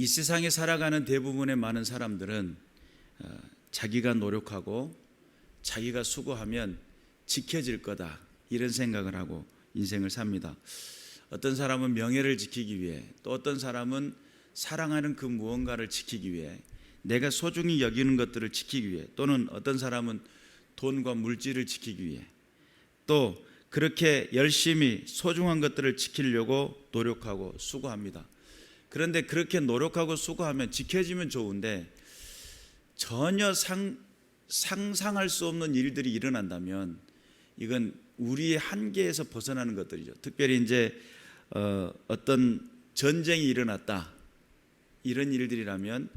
이 세상에 살아가는 대부분의 많은 사람들은 자기가 노력하고 자기가 수고하면 지켜질 거다 이런 생각을 하고 인생을 삽니다. 어떤 사람은 명예를 지키기 위해, 또 어떤 사람은 사랑하는 그 무언가를 지키기 위해, 내가 소중히 여기는 것들을 지키기 위해, 또는 어떤 사람은 돈과 물질을 지키기 위해, 또 그렇게 열심히 소중한 것들을 지키려고 노력하고 수고합니다. 그런데 그렇게 노력하고 수고하면 지켜지면 좋은데 전혀 상상할 수 없는 일들이 일어난다면 이건 우리의 한계에서 벗어나는 것들이죠. 특별히 이제 어떤 전쟁이 일어났다 이런 일들이라면,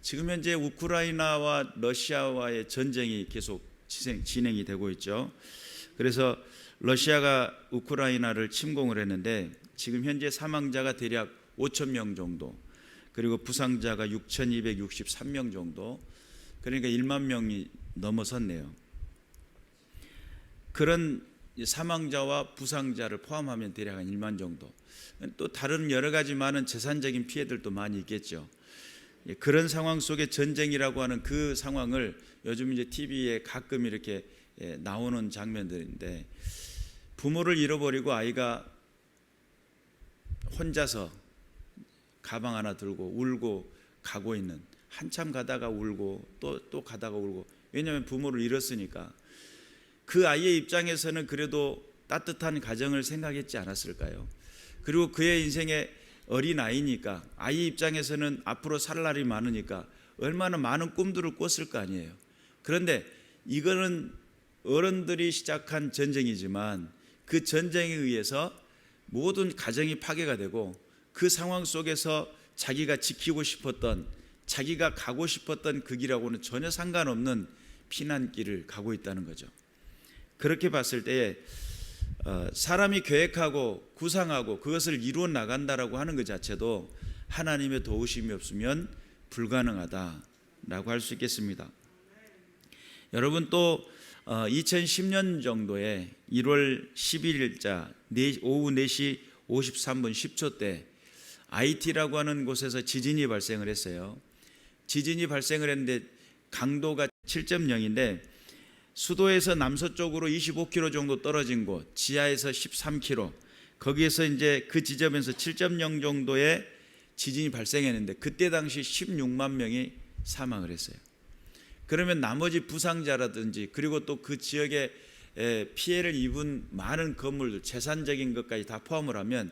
지금 현재 우크라이나와 러시아와의 전쟁이 계속 진행이 되고 있죠. 그래서 러시아가 우크라이나를 침공을 했는데 지금 현재 사망자가 대략 5천 명 정도, 그리고 부상자가 6,263명 정도, 그러니까 1만 명이 넘어섰네요. 그런 사망자와 부상자를 포함하면 대략 한 1만 정도. 또 다른 여러 가지 많은 재산적인 피해들도 많이 있겠죠. 그런 상황 속에 전쟁이라고 하는 그 상황을 요즘 이제 TV에 가끔 이렇게 나오는 장면들인데, 부모를 잃어버리고 아이가 혼자서 가방 하나 들고 울고 가고 있는, 한참 가다가 울고 또 가다가 울고, 왜냐하면 부모를 잃었으니까. 그 아이의 입장에서는 그래도 따뜻한 가정을 생각했지 않았을까요? 그리고 그의 인생에 어린아이니까, 아이 입장에서는 앞으로 살 날이 많으니까 얼마나 많은 꿈들을 꿨을 거 아니에요. 그런데 이거는 어른들이 시작한 전쟁이지만 그 전쟁에 의해서 모든 가정이 파괴가 되고, 그 상황 속에서 자기가 지키고 싶었던, 자기가 가고 싶었던 그 길하고는 전혀 상관없는 피난길을 가고 있다는 거죠. 그렇게 봤을 때에 사람이 계획하고 구상하고 그것을 이루어 나간다라고 하는 것 자체도 하나님의 도우심이 없으면 불가능하다라고 할 수 있겠습니다. 여러분, 또 2010년 정도에 1월 11일자 오후 4시 53분 10초 때 IT라고 하는 곳에서 지진이 발생을 했어요. 지진이 발생을 했는데 강도가 7.0인데 수도에서 남서쪽으로 25km 정도 떨어진 곳, 지하에서 13km, 거기에서 이제 그 지점에서 7.0 정도의 지진이 발생했는데 그때 당시 16만 명이 사망을 했어요. 그러면 나머지 부상자라든지, 그리고 또 그 지역에 피해를 입은 많은 건물들, 재산적인 것까지 다 포함을 하면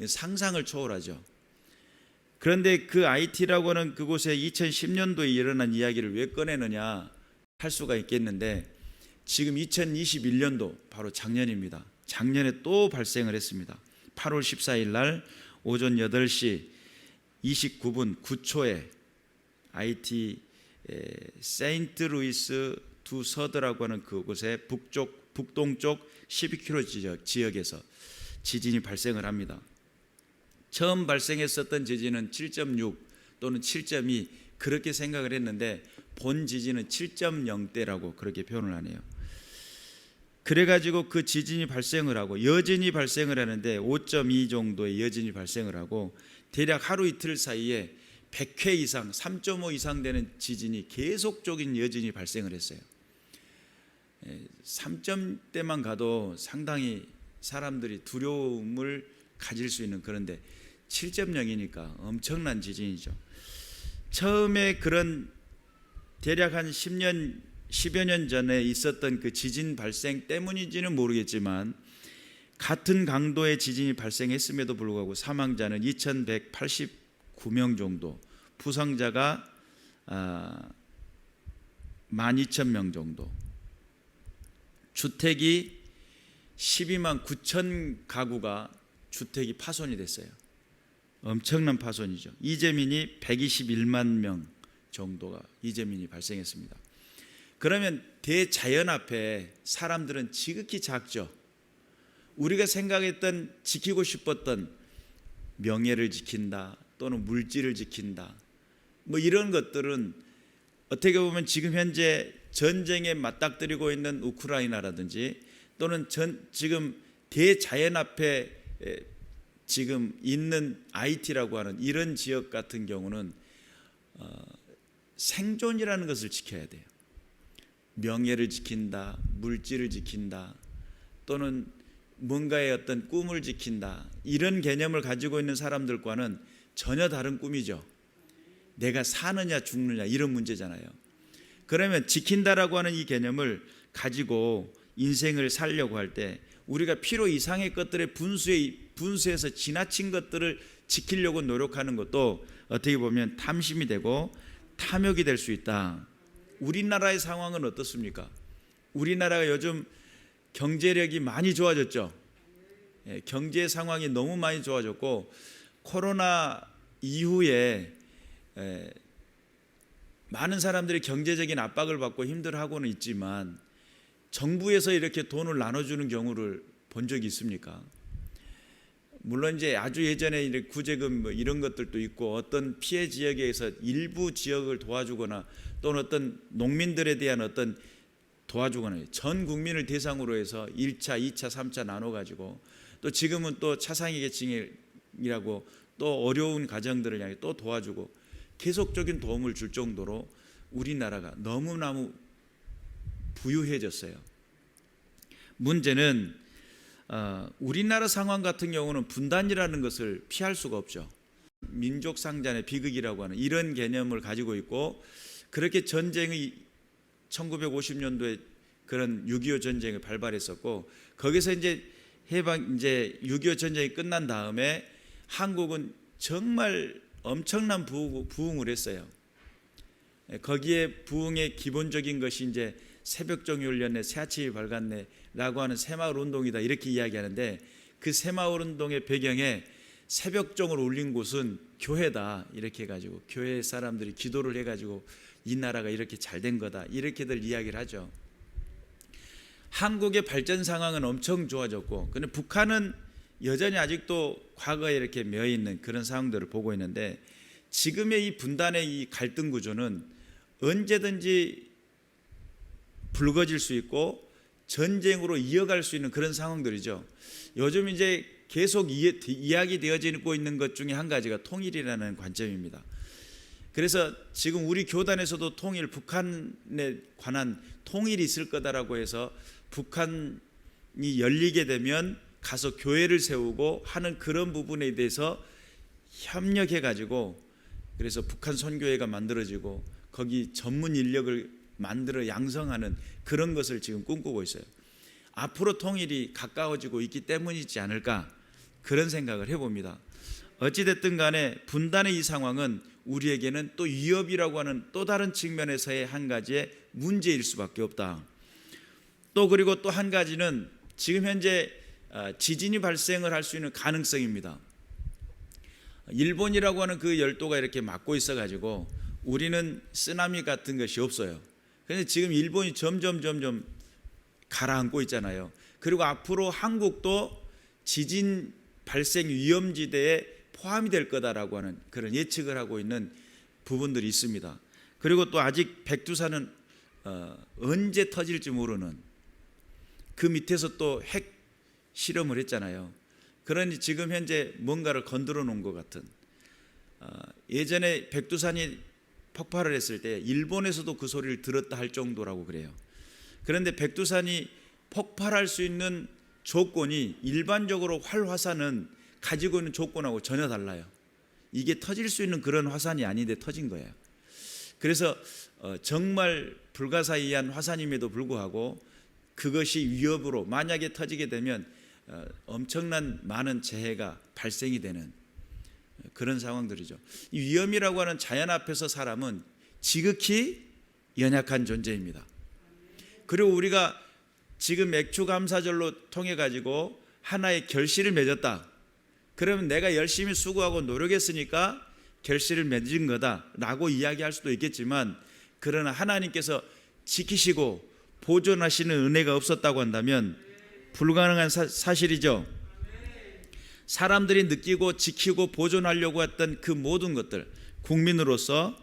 상상을 초월하죠. 그런데 그 IT라고 하는 그곳에 2010년도에 일어난 이야기를 왜 꺼내느냐 할 수가 있겠는데, 지금 2021년도 바로 작년입니다. 작년에 또 발생을 했습니다. 8월 14일 날 오전 8시 29분 9초에 IT 세인트루이스 두 서드라고 하는 그곳의 북동쪽 12km 지역에서 지진이 발생을 합니다. 처음 발생했었던 지진은 7.6 또는 7.2 그렇게 생각을 했는데 본 지진은 7.0대라고 그렇게 표현을 하네요. 그래가지고 그 지진이 발생을 하고 여진이 발생을 하는데 5.2 정도의 여진이 발생을 하고 대략 하루 이틀 사이에 100회 이상, 3.5 이상 되는 지진이 계속적인 여진이 발생을 했어요. 3점대만 가도 상당히 사람들이 두려움을 가질 수 있는, 그런데 7.0이니까 엄청난 지진이죠. 처음에 그런 대략 한 10여 년 전에 있었던 그 지진 발생 때문인지는 모르겠지만 같은 강도의 지진이 발생했음에도 불구하고 사망자는 2,189명 정도, 부상자가 12,000명 정도, 주택이 12만 9천 가구가 주택이 파손이 됐어요. 엄청난 파손이죠. 이재민이 121만 명 정도가 이재민이 발생했습니다. 그러면 대자연 앞에 사람들은 지극히 작죠. 우리가 생각했던, 지키고 싶었던 명예를 지킨다 또는 물질을 지킨다 뭐 이런 것들은 어떻게 보면 지금 현재 전쟁에 맞닥뜨리고 있는 우크라이나라든지 또는 지금 대자연 앞에 지금 있는 IT라고 하는 이런 지역 같은 경우는 생존이라는 것을 지켜야 돼요. 명예를 지킨다, 물질을 지킨다, 또는 뭔가의 어떤 꿈을 지킨다, 이런 개념을 가지고 있는 사람들과는 전혀 다른 꿈이죠. 내가 사느냐 죽느냐 이런 문제잖아요. 그러면 지킨다라고 하는 이 개념을 가지고 인생을 살려고 할 때 우리가 필요 이상의 것들의 분수에서 지나친 것들을 지키려고 노력하는 것도 어떻게 보면 탐심이 되고 탐욕이 될 수 있다. 우리나라의 상황은 어떻습니까? 우리나라가 요즘 경제력이 많이 좋아졌죠. 경제 상황이 너무 많이 좋아졌고, 코로나 이후에 많은 사람들이 경제적인 압박을 받고 힘들어하고는 있지만 정부에서 이렇게 돈을 나눠주는 경우를 본 적이 있습니까? 물론 이제 아주 예전에 구제금 뭐 이런 것들도 있고, 어떤 피해 지역에서 일부 지역을 도와주거나 또는 어떤 농민들에 대한 어떤 도와주거나 전 국민을 대상으로 해서 1차, 2차, 3차 나눠가지고, 또 지금은 또 차상위 계층이라고 또 어려운 가정들을 향해 또 도와주고 계속적인 도움을 줄 정도로 우리나라가 너무너무 부유해졌어요. 문제는 우리나라 상황 같은 경우는 분단이라는 것을 피할 수가 없죠. 민족 상잔의 비극이라고 하는 이런 개념을 가지고 있고, 그렇게 전쟁의 1950년도에 그런 6.25 전쟁을 발발했었고, 거기서 이제 6.25 전쟁이 끝난 다음에 한국은 정말 엄청난 부흥을 했어요. 거기에 부흥의 기본적인 것이 이제 새벽종이 울렸네, 새아침이 밝았네라고 하는 새마을 운동이다, 이렇게 이야기하는데, 그 새마을 운동의 배경에 새벽종을 울린 곳은 교회다, 이렇게 해가지고 교회 사람들이 기도를 해가지고 이 나라가 이렇게 잘된 거다, 이렇게들 이야기를 하죠. 한국의 발전 상황은 엄청 좋아졌고, 근데 북한은 여전히 아직도 과거에 이렇게 매여 있는 그런 상황들을 보고 있는데, 지금의 이 분단의 이 갈등 구조는 언제든지 불거질 수 있고 전쟁으로 이어갈 수 있는 그런 상황들이죠. 요즘 이제 계속 이야기 되어지고 있는 것 중에 한 가지가 통일이라는 관점입니다. 그래서 지금 우리 교단에서도 북한에 관한 통일이 있을 거다라고 해서 북한이 열리게 되면 가서 교회를 세우고 하는 그런 부분에 대해서 협력해 가지고, 그래서 북한 선교회가 만들어지고 거기 전문 인력을 만들어 양성하는 그런 것을 지금 꿈꾸고 있어요. 앞으로 통일이 가까워지고 있기 때문이지 않을까, 그런 생각을 해봅니다. 어찌됐든 간에 분단의 이 상황은 우리에게는 또 위협이라고 하는 또 다른 측면에서의 한 가지의 문제일 수밖에 없다. 또 그리고 또 한 가지는 지금 현재 지진이 발생을 할 수 있는 가능성입니다. 일본이라고 하는 그 열도가 이렇게 막고 있어가지고 우리는 쓰나미 같은 것이 없어요. 그런데 지금 일본이 점점 가라앉고 있잖아요. 그리고 앞으로 한국도 지진 발생 위험지대에 포함이 될 거다라고 하는 그런 예측을 하고 있는 부분들이 있습니다. 그리고 또 아직 백두산은 언제 터질지 모르는, 그 밑에서 또 핵 실험을 했잖아요. 그러니 지금 현재 뭔가를 건드려 놓은 것 같은, 예전에 백두산이 폭발을 했을 때 일본에서도 그 소리를 들었다 할 정도라고 그래요. 그런데 백두산이 폭발할 수 있는 조건이 일반적으로 활화산은 가지고 있는 조건하고 전혀 달라요. 이게 터질 수 있는 그런 화산이 아닌데 터진 거예요. 그래서 정말 불가사의한 화산임에도 불구하고 그것이 위협으로 만약에 터지게 되면 엄청난 많은 재해가 발생이 되는 그런 상황들이죠. 이 위험이라고 하는 자연 앞에서 사람은 지극히 연약한 존재입니다. 그리고 우리가 지금 맥주 감사절로 통해 가지고 하나의 결실을 맺었다. 그러면 내가 열심히 수고하고 노력했으니까 결실을 맺은 거다라고 이야기할 수도 있겠지만, 그러나 하나님께서 지키시고 보존하시는 은혜가 없었다고 한다면 불가능한 사실이죠. 사람들이 느끼고 지키고 보존하려고 했던 그 모든 것들, 국민으로서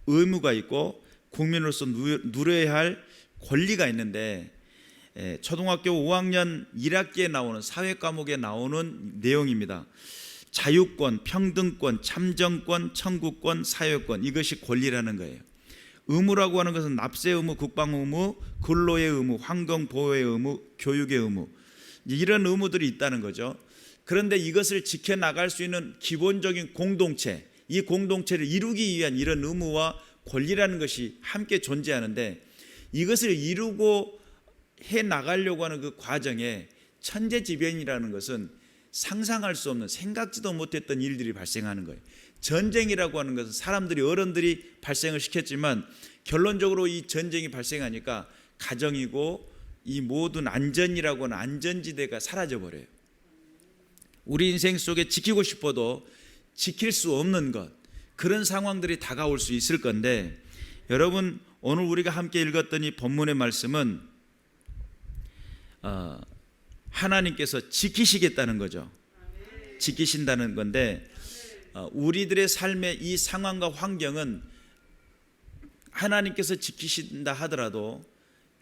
의무가 있고 국민으로서 누려야 할 권리가 있는데, 초등학교 5학년 1학기에 나오는 사회 과목에 나오는 내용입니다. 자유권, 평등권, 참정권, 청구권, 사회권, 이것이 권리라는 거예요. 의무라고 하는 것은 납세 의무, 국방 의무, 근로의 의무, 환경 보호의 의무, 교육의 의무, 이런 의무들이 있다는 거죠. 그런데 이것을 지켜나갈 수 있는 기본적인 공동체, 이 공동체를 이루기 위한 이런 의무와 권리라는 것이 함께 존재하는데, 이것을 이루고 해 나가려고 하는 그 과정에 천재지변이라는 것은 상상할 수 없는, 생각지도 못했던 일들이 발생하는 거예요. 전쟁이라고 하는 것은 사람들이, 어른들이 발생을 시켰지만 결론적으로 이 전쟁이 발생하니까 가정이고 이 모든 안전이라고 하는 안전지대가 사라져버려요. 우리 인생 속에 지키고 싶어도 지킬 수 없는 것, 그런 상황들이 다가올 수 있을 건데, 여러분 오늘 우리가 함께 읽었던 이 본문의 말씀은 하나님께서 지키시겠다는 거죠. 지키신다는 건데, 우리들의 삶의 이 상황과 환경은 하나님께서 지키신다 하더라도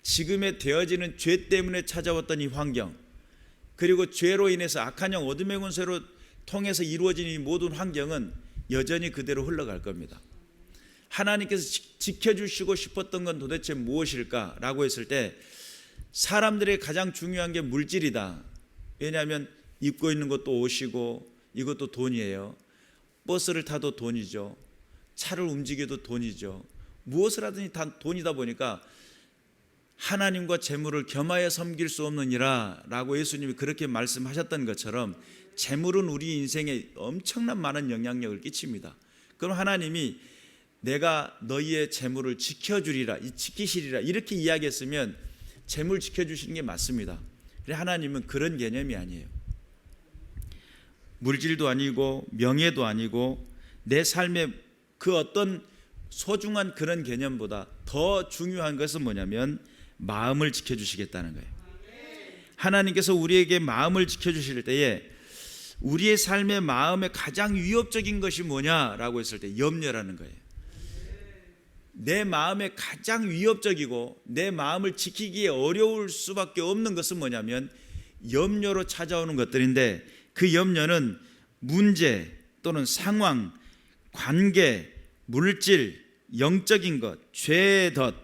지금에 되어지는 죄 때문에 찾아왔던 이 환경, 그리고 죄로 인해서 악한 영 어둠의 권세로 통해서 이루어진 이 모든 환경은 여전히 그대로 흘러갈 겁니다. 하나님께서 지켜주시고 싶었던 건 도대체 무엇일까라고 했을 때, 사람들의 가장 중요한 게 물질이다. 왜냐하면 입고 있는 것도 옷이고 이것도 돈이에요. 버스를 타도 돈이죠. 차를 움직여도 돈이죠. 무엇을 하든지 다 돈이다 보니까 하나님과 재물을 겸하여 섬길 수 없느니라 라고 예수님이 그렇게 말씀하셨던 것처럼, 재물은 우리 인생에 엄청난 많은 영향력을 끼칩니다. 그럼 하나님이 내가 너희의 재물을 지켜주리라, 지키시리라 이렇게 이야기했으면 재물 지켜주시는 게 맞습니다. 하나님은 그런 개념이 아니에요. 물질도 아니고 명예도 아니고 내 삶의 그 어떤 소중한 그런 개념보다 더 중요한 것은 뭐냐면 마음을 지켜주시겠다는 거예요. 하나님께서 우리에게 마음을 지켜주실 때에 우리의 삶의 마음에 가장 위협적인 것이 뭐냐라고 했을 때 염려라는 거예요. 내 마음에 가장 위협적이고 내 마음을 지키기에 어려울 수밖에 없는 것은 뭐냐면 염려로 찾아오는 것들인데, 그 염려는 문제 또는 상황, 관계, 물질, 영적인 것, 죄의 덫,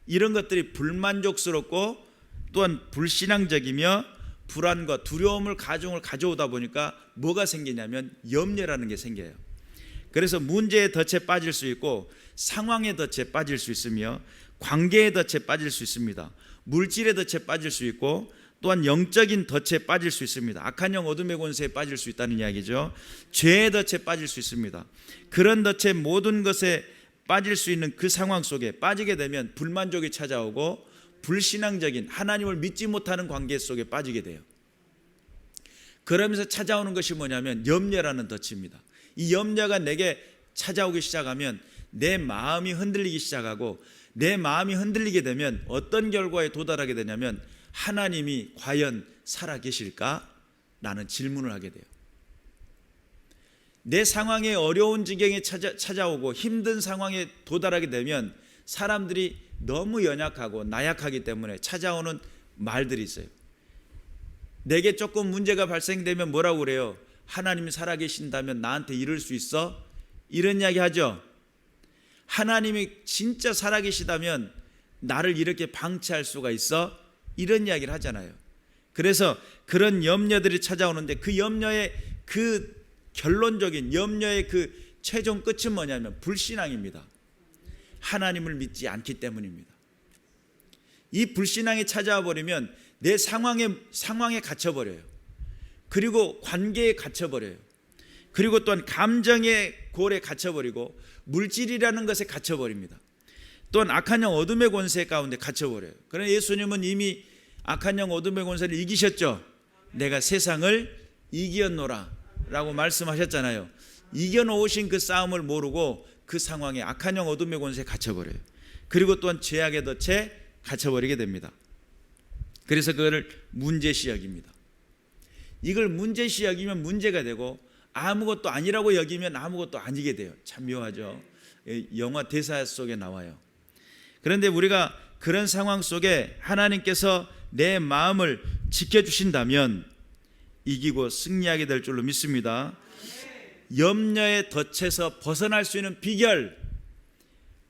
이런 것들이 불만족스럽고 또한 불신앙적이며 불안과 두려움을 가져오다 보니까 뭐가 생기냐면 염려라는 게 생겨요. 그래서 문제의 덫에 빠질 수 있고 상황의 덫에 빠질 수 있으며 관계의 덫에 빠질 수 있습니다. 물질의 덫에 빠질 수 있고 또한 영적인 덫에 빠질 수 있습니다. 악한 영 어둠의 권세에 빠질 수 있다는 이야기죠. 죄의 덫에 빠질 수 있습니다. 그런 덫의 모든 것에 빠질 수 있는 그 상황 속에 빠지게 되면 불만족이 찾아오고 불신앙적인, 하나님을 믿지 못하는 관계 속에 빠지게 돼요. 그러면서 찾아오는 것이 뭐냐면 염려라는 덫입니다. 이 염려가 내게 찾아오기 시작하면 내 마음이 흔들리기 시작하고, 내 마음이 흔들리게 되면 어떤 결과에 도달하게 되냐면 하나님이 과연 살아계실까? 라는 질문을 하게 돼요. 내 상황에 어려운 지경에 찾아오고 힘든 상황에 도달하게 되면 사람들이 너무 연약하고 나약하기 때문에 찾아오는 말들이 있어요. 내게 조금 문제가 발생되면 뭐라고 그래요? 하나님이 살아계신다면 나한테 이럴 수 있어? 이런 이야기 하죠. 하나님이 진짜 살아계시다면 나를 이렇게 방치할 수가 있어? 이런 이야기를 하잖아요. 그래서 그런 염려들이 찾아오는데, 그 염려의 그 결론적인 염려의 그 최종 끝은 뭐냐면 불신앙입니다. 하나님을 믿지 않기 때문입니다. 이 불신앙이 찾아와 버리면 내 상황에 갇혀버려요. 그리고 관계에 갇혀버려요. 그리고 또한 감정의 골에 갇혀버리고 물질이라는 것에 갇혀버립니다. 또한 악한 영 어둠의 권세 가운데 갇혀버려요. 그러나 예수님은 이미 악한 영 어둠의 권세를 이기셨죠. 내가 세상을 이겼노라 라고 말씀하셨잖아요. 이겨놓으신 그 싸움을 모르고 그 상황에 악한 영 어둠의 권세에 갇혀버려요. 그리고 또한 죄악의 덫에 갇혀버리게 됩니다. 그래서 그거를 문제시 여깁니다. 이걸 문제시 여기면 문제가 되고 아무것도 아니라고 여기면 아무것도 아니게 돼요. 참 묘하죠. 영화 대사 속에 나와요. 그런데 우리가 그런 상황 속에 하나님께서 내 마음을 지켜주신다면 이기고 승리하게 될 줄로 믿습니다. 염려의 덫에서 벗어날 수 있는 비결,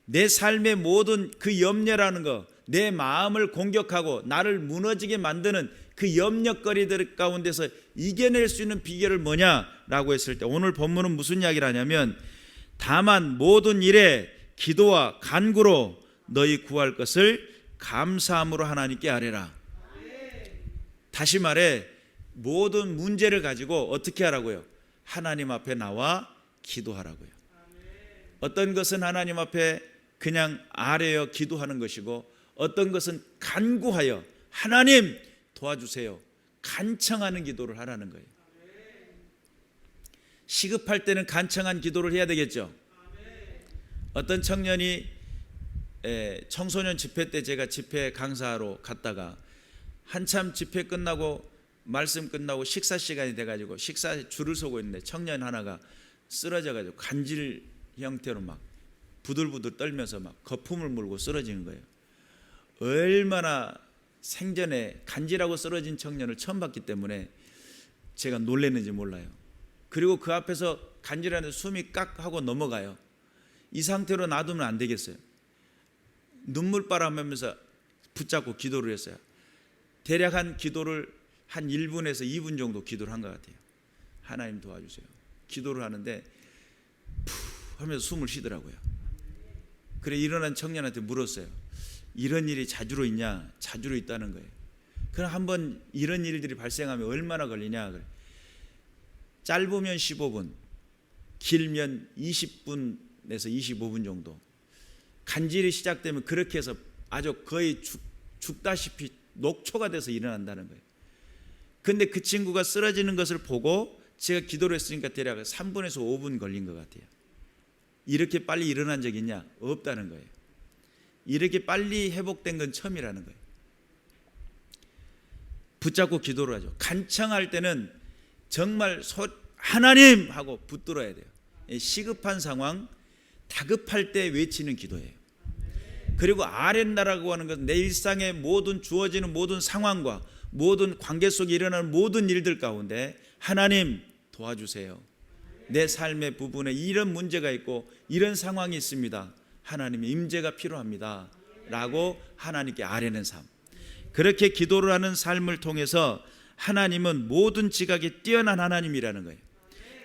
내 삶의 모든 그 염려라는 거, 내 마음을 공격하고 나를 무너지게 만드는 그 염려거리들 가운데서 이겨낼 수 있는 비결을 뭐냐라고 했을 때 오늘 본문은 무슨 이야기를 하냐면 다만 모든 일에 기도와 간구로 너희 구할 것을 감사함으로 하나님께 아뢰라. 다시 말해 모든 문제를 가지고 어떻게 하라고요? 하나님 앞에 나와 기도하라고요. 어떤 것은 하나님 앞에 그냥 아뢰어 기도하는 것이고 어떤 것은 간구하여 하나님 도와주세요, 간청하는 기도를 하라는 거예요. 시급할 때는 간청한 기도를 해야 되겠죠. 어떤 청년이 청소년 집회 때 제가 집회 강사로 갔다가 한참 집회 끝나고 말씀 끝나고 식사 시간이 돼가지고 식사에 줄을 서고 있는데 청년 하나가 쓰러져가지고 간질 형태로 막 부들부들 떨면서 막 거품을 물고 쓰러지는 거예요. 얼마나 생전에 간질하고 쓰러진 청년을 처음 봤기 때문에 제가 놀랐는지 몰라요. 그리고 그 앞에서 간질하는 숨이 깍 하고 넘어가요. 이 상태로 놔두면 안 되겠어요. 눈물바람하면서 붙잡고 기도를 했어요. 대략 한 기도를 한 1분에서 2분 정도 기도를 한 것 같아요. 하나님 도와주세요. 기도를 하는데 푸 하면서 숨을 쉬더라고요. 그래 일어난 청년한테 물었어요. 이런 일이 자주로 있냐? 자주로 있다는 거예요. 그럼 한번 이런 일들이 발생하면 얼마나 걸리냐? 그래. 짧으면 15분, 길면 20분에서 25분 정도. 간질이 시작되면 그렇게 해서 아주 거의 죽다시피 녹초가 돼서 일어난다는 거예요. 근데 그 친구가 쓰러지는 것을 보고 제가 기도를 했으니까 대략 3분에서 5분 걸린 것 같아요. 이렇게 빨리 일어난 적 있냐? 없다는 거예요. 이렇게 빨리 회복된 건 처음이라는 거예요. 붙잡고 기도를 하죠. 간청할 때는 정말 하나님 하고 붙들어야 돼요. 시급한 상황, 다급할 때 외치는 기도예요. 그리고 아랜다라고 하는 것은 내 일상의 모든 주어지는 모든 상황과 모든 관계 속에 일어나는 모든 일들 가운데 하나님 도와주세요. 내 삶의 부분에 이런 문제가 있고 이런 상황이 있습니다. 하나님의 임재가 필요합니다 라고 하나님께 아뢰는 삶, 그렇게 기도를 하는 삶을 통해서 하나님은 모든 지각에 뛰어난 하나님이라는 거예요.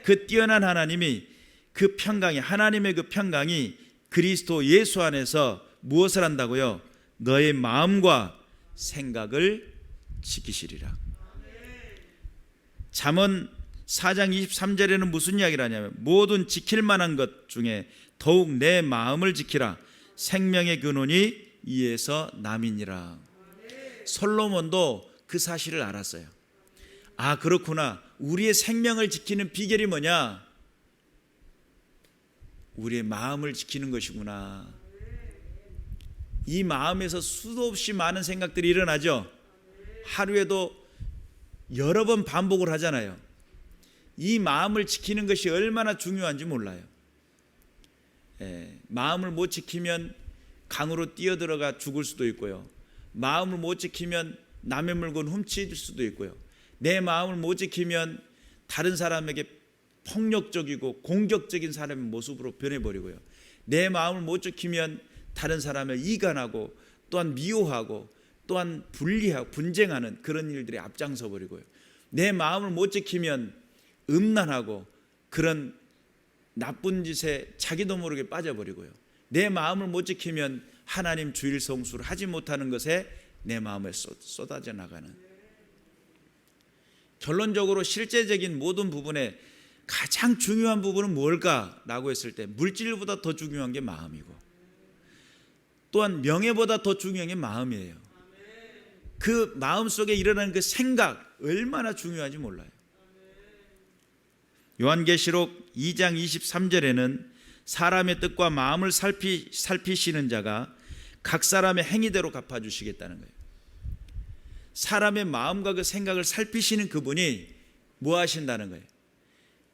그 뛰어난 하나님이 그 평강이, 하나님의 그 평강이 그리스도 예수 안에서 무엇을 한다고요? 너의 마음과 생각을 지키시리라. 잠언 4장 23절에는 무슨 이야기를 하냐면 모든 지킬 만한 것 중에 더욱 내 마음을 지키라. 생명의 근원이 이에서 남이니라. 솔로몬도 그 사실을 알았어요. 아, 그렇구나. 우리의 생명을 지키는 비결이 뭐냐? 우리의 마음을 지키는 것이구나. 이 마음에서 수도 없이 많은 생각들이 일어나죠. 하루에도 여러 번 반복을 하잖아요. 이 마음을 지키는 것이 얼마나 중요한지 몰라요. 마음을 못 지키면 강으로 뛰어들어가 죽을 수도 있고요. 마음을 못 지키면 남의 물건 훔칠 수도 있고요. 내 마음을 못 지키면 다른 사람에게 폭력적이고 공격적인 사람의 모습으로 변해버리고요. 내 마음을 못 지키면 다른 사람을 이간하고 또한 미워하고 또한 분리하고 분쟁하는 그런 일들이 앞장서 버리고요. 내 마음을 못 지키면 음란하고 그런 나쁜 짓에 자기도 모르게 빠져버리고요. 내 마음을 못 지키면 하나님 주일 성수를 하지 못하는 것에 내 마음에 쏟아져 나가는, 결론적으로 실제적인 모든 부분에 가장 중요한 부분은 뭘까라고 했을 때 물질보다 더 중요한 게 마음이고 또한 명예보다 더 중요한 게 마음이에요. 그 마음 속에 일어나는 그 생각 얼마나 중요한지 몰라요. 요한계시록 2장 23절에는 사람의 뜻과 마음을 살피시는 자가 각 사람의 행위대로 갚아주시겠다는 거예요. 사람의 마음과 그 생각을 살피시는 그분이 뭐 하신다는 거예요?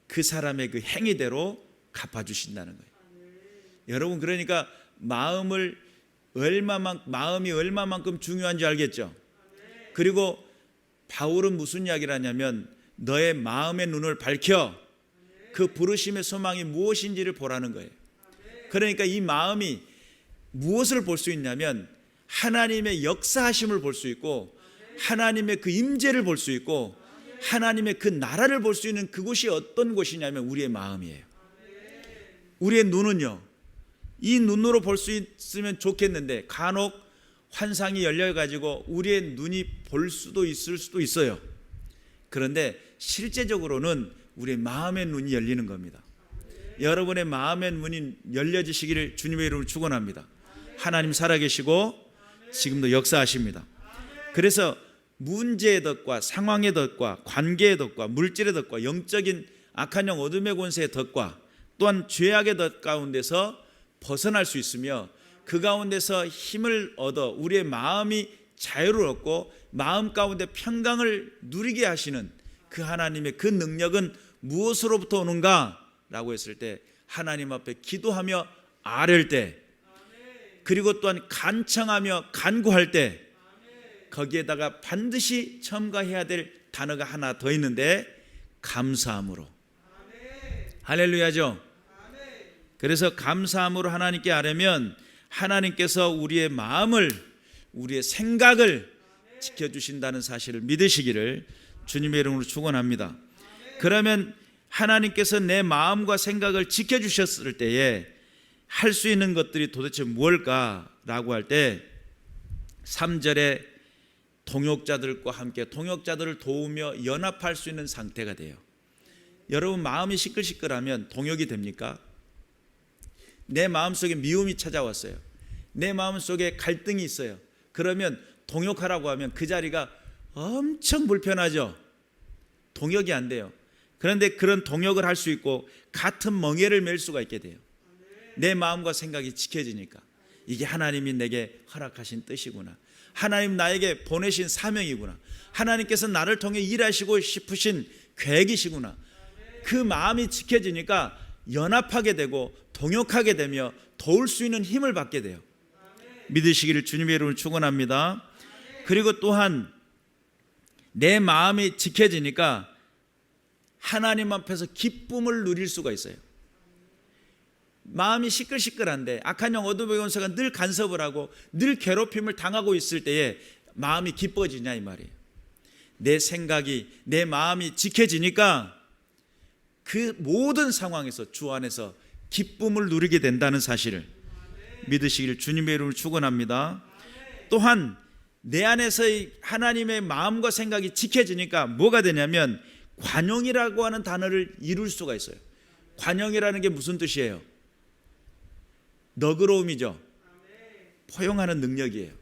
그 사람의 그 행위대로 갚아주신다는 거예요. 여러분, 그러니까 마음이 얼마만큼 중요한지 알겠죠? 그리고 바울은 무슨 이야기를 하냐면 너의 마음의 눈을 밝혀 그 부르심의 소망이 무엇인지를 보라는 거예요. 그러니까 이 마음이 무엇을 볼 수 있냐면 하나님의 역사하심을 볼 수 있고 하나님의 그 임재를 볼 수 있고 하나님의 그 나라를 볼 수 있는 그곳이 어떤 곳이냐면 우리의 마음이에요. 우리의 눈은요, 이 눈으로 볼 수 있으면 좋겠는데 간혹 환상이 열려가지고 우리의 눈이 볼 수도 있을 수도 있어요. 그런데 실제적으로는 우리의 마음의 눈이 열리는 겁니다. 여러분의 마음의 문이 열려지시기를 주님의 이름으로 축원합니다. 하나님 살아계시고 지금도 역사하십니다. 그래서 문제의 덫과 상황의 덫과 관계의 덫과 물질의 덫과 영적인 악한 영 어둠의 권세의 덫과 또한 죄악의 덫 가운데서 벗어날 수 있으며 그 가운데서 힘을 얻어 우리의 마음이 자유를 얻고 마음 가운데 평강을 누리게 하시는 그 하나님의 그 능력은 무엇으로부터 오는가? 라고 했을 때 하나님 앞에 기도하며 아뢰을 때 그리고 또한 간청하며 간구할 때 거기에다가 반드시 첨가해야 될 단어가 하나 더 있는데 감사함으로. 할렐루야죠. 그래서 감사함으로 하나님께 아뢰면 하나님께서 우리의 마음을 우리의 생각을 지켜주신다는 사실을 믿으시기를 주님의 이름으로 축원합니다. 그러면 하나님께서 내 마음과 생각을 지켜주셨을 때에 할 수 있는 것들이 도대체 무엇일까라고 할 때 3절에 동역자들과 함께 동역자들을 도우며 연합할 수 있는 상태가 돼요. 여러분 마음이 시끌시끌하면 동역이 됩니까? 내 마음속에 미움이 찾아왔어요. 내 마음속에 갈등이 있어요. 그러면 동역하라고 하면 그 자리가 엄청 불편하죠. 동역이 안 돼요. 그런데 그런 동역을 할 수 있고 같은 멍에를 맬 수가 있게 돼요. 내 마음과 생각이 지켜지니까 이게 하나님이 내게 허락하신 뜻이구나. 하나님 나에게 보내신 사명이구나. 하나님께서 나를 통해 일하시고 싶으신 계획이시구나. 그 마음이 지켜지니까 연합하게 되고 동역하게 되며 도울 수 있는 힘을 받게 돼요. 믿으시기를 주님의 이름으로 축원합니다. 그리고 또한 내 마음이 지켜지니까 하나님 앞에서 기쁨을 누릴 수가 있어요. 마음이 시끌시끌한데 악한 영 어둠의 권세가 늘 간섭을 하고 늘 괴롭힘을 당하고 있을 때에 마음이 기뻐지냐 이 말이에요. 내 생각이 내 마음이 지켜지니까 그 모든 상황에서 주 안에서 기쁨을 누리게 된다는 사실을 믿으시기를 주님의 이름으로 축원합니다. 또한 내 안에서의 하나님의 마음과 생각이 지켜지니까 뭐가 되냐면 관용이라고 하는 단어를 이룰 수가 있어요. 관용이라는 게 무슨 뜻이에요? 너그러움이죠. 포용하는 능력이에요.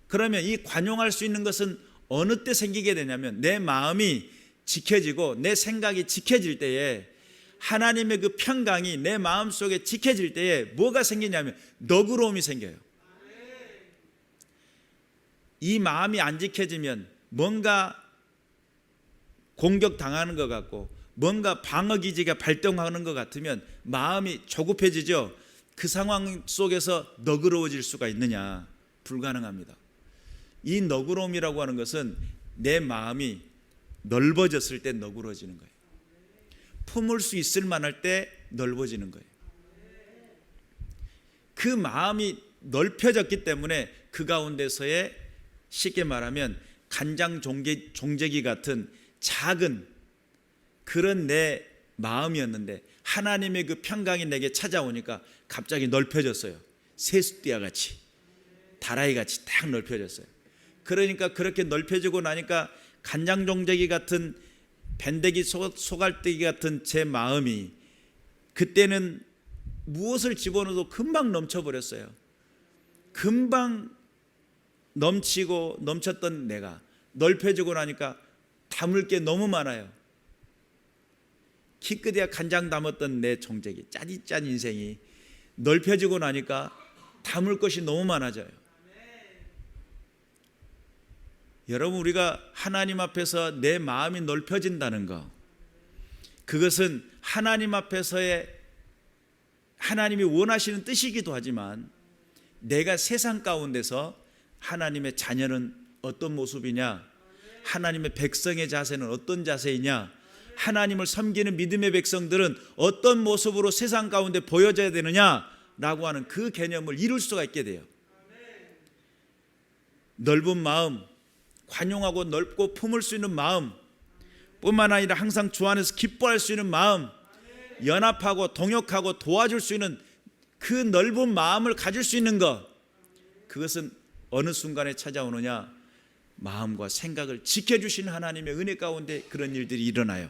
그러면 이 관용할 수 있는 것은 어느 때 생기게 되냐면 내 마음이 지켜지고 내 생각이 지켜질 때에 하나님의 그 평강이 내 마음속에 지켜질 때에 뭐가 생기냐면 너그러움이 생겨요. 이 마음이 안 지켜지면 뭔가 공격당하는 것 같고 뭔가 방어기지가 발동하는 것 같으면 마음이 조급해지죠. 그 상황 속에서 너그러워질 수가 있느냐? 불가능합니다. 이 너그러움이라고 하는 것은 내 마음이 넓어졌을 때 너그러워지는 거예요. 품을 수 있을 만할 때 넓어지는 거예요. 그 마음이 넓혀졌기 때문에 그 가운데서의 쉽게 말하면 간장 종제기 같은 작은 그런 내 마음이었는데 하나님의 그 평강이 내게 찾아오니까 갑자기 넓혀졌어요. 세숫대야 같이 다라이 같이 딱 넓혀졌어요. 그러니까 그렇게 넓혀지고 나니까 간장 종제기 같은 밴데기 소갈대기 같은 제 마음이 그때는 무엇을 집어넣어도 금방 넘쳐버렸어요. 금방 넘치고 넘쳤던 내가 넓혀지고 나니까 담을 게 너무 많아요. 키크대야 간장 담았던 내 종제기 짜릿짠 인생이 넓혀지고 나니까 담을 것이 너무 많아져요. 여러분 우리가 하나님 앞에서 내 마음이 넓혀진다는 거 그것은 하나님 앞에서의 하나님이 원하시는 뜻이기도 하지만 내가 세상 가운데서 하나님의 자녀는 어떤 모습이냐? 하나님의 백성의 자세는 어떤 자세이냐? 하나님을 섬기는 믿음의 백성들은 어떤 모습으로 세상 가운데 보여져야 되느냐라고 하는 그 개념을 이룰 수가 있게 돼요. 넓은 마음, 관용하고 넓고 품을 수 있는 마음 뿐만 아니라 항상 주 안에서 기뻐할 수 있는 마음, 연합하고 동역하고 도와줄 수 있는 그 넓은 마음을 가질 수 있는 것, 그것은 어느 순간에 찾아오느냐? 마음과 생각을 지켜주신 하나님의 은혜 가운데 그런 일들이 일어나요.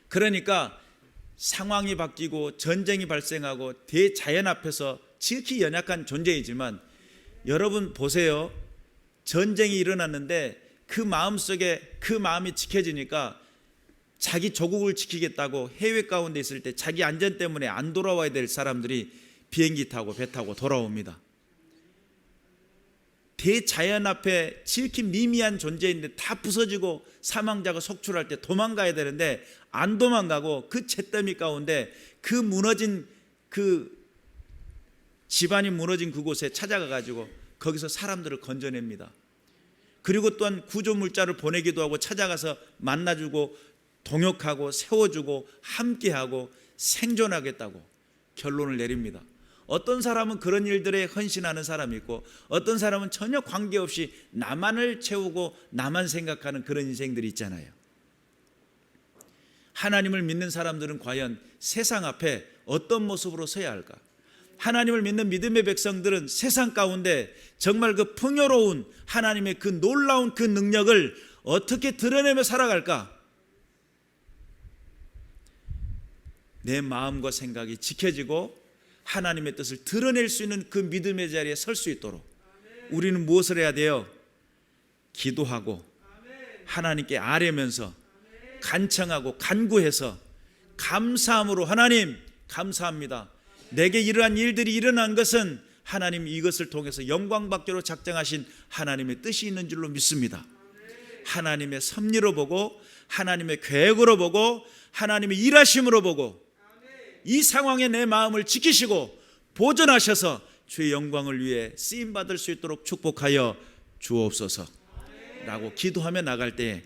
그러니까 상황이 바뀌고 전쟁이 발생하고 대자연 앞에서 지극히 연약한 존재이지만 여러분 보세요. 전쟁이 일어났는데 그 마음속에 그 마음이 지켜지니까 자기 조국을 지키겠다고 해외 가운데 있을 때 자기 안전 때문에 안 돌아와야 될 사람들이 비행기 타고 배 타고 돌아옵니다. 대자연 앞에 지극히 미미한 존재인데 다 부서지고 사망자가 속출할 때 도망가야 되는데 안 도망가고 그 잿더미 가운데 그 무너진 그 집안이 무너진 그곳에 찾아가 가지고 거기서 사람들을 건져냅니다. 그리고 또한 구조물자를 보내기도 하고 찾아가서 만나주고 동역하고 세워주고 함께하고 생존하겠다고 결론을 내립니다. 어떤 사람은 그런 일들에 헌신하는 사람이 있고 어떤 사람은 전혀 관계없이 나만을 채우고 나만 생각하는 그런 인생들이 있잖아요. 하나님을 믿는 사람들은 과연 세상 앞에 어떤 모습으로 서야 할까? 하나님을 믿는 믿음의 백성들은 세상 가운데 정말 그 풍요로운 하나님의 그 놀라운 그 능력을 어떻게 드러내며 살아갈까? 내 마음과 생각이 지켜지고 하나님의 뜻을 드러낼 수 있는 그 믿음의 자리에 설 수 있도록 우리는 무엇을 해야 돼요? 기도하고 하나님께 아뢰면서 간청하고 간구해서 감사함으로 하나님 감사합니다. 내게 이러한 일들이 일어난 것은 하나님 이것을 통해서 영광 받기로 작정하신 하나님의 뜻이 있는 줄로 믿습니다. 하나님의 섭리로 보고 하나님의 계획으로 보고 하나님의 일하심으로 보고 이 상황에 내 마음을 지키시고 보존하셔서 주의 영광을 위해 쓰임받을 수 있도록 축복하여 주옵소서 라고 기도하며 나갈 때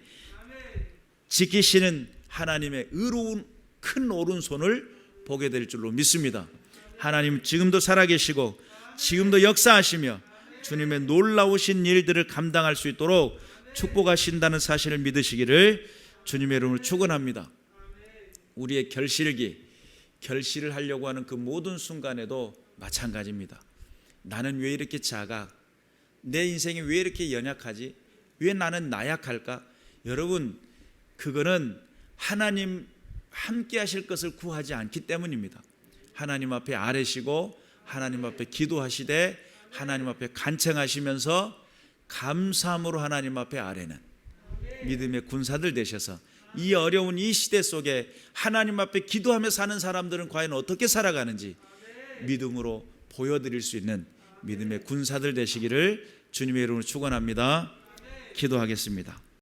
지키시는 하나님의 의로운 큰 오른손을 보게 될 줄로 믿습니다. 하나님 지금도 살아계시고 지금도 역사하시며 주님의 놀라우신 일들을 감당할 수 있도록 축복하신다는 사실을 믿으시기를 주님의 이름으로 축원합니다. 우리의 결실을 하려고 하는 그 모든 순간에도 마찬가지입니다. 나는 왜 이렇게 작아? 내 인생이 왜 이렇게 연약하지? 왜 나는 나약할까? 여러분, 그거는 하나님 함께 하실 것을 구하지 않기 때문입니다. 하나님 앞에 아뢰시고 하나님 앞에 기도하시되 하나님 앞에 간청하시면서 감사함으로 하나님 앞에 아뢰는 믿음의 군사들 되셔서 이 어려운 이 시대 속에 하나님 앞에 기도하며 사는 사람들은 과연 어떻게 살아가는지 믿음으로 보여드릴 수 있는 믿음의 군사들 되시기를 주님의 이름으로 축원합니다. 기도하겠습니다.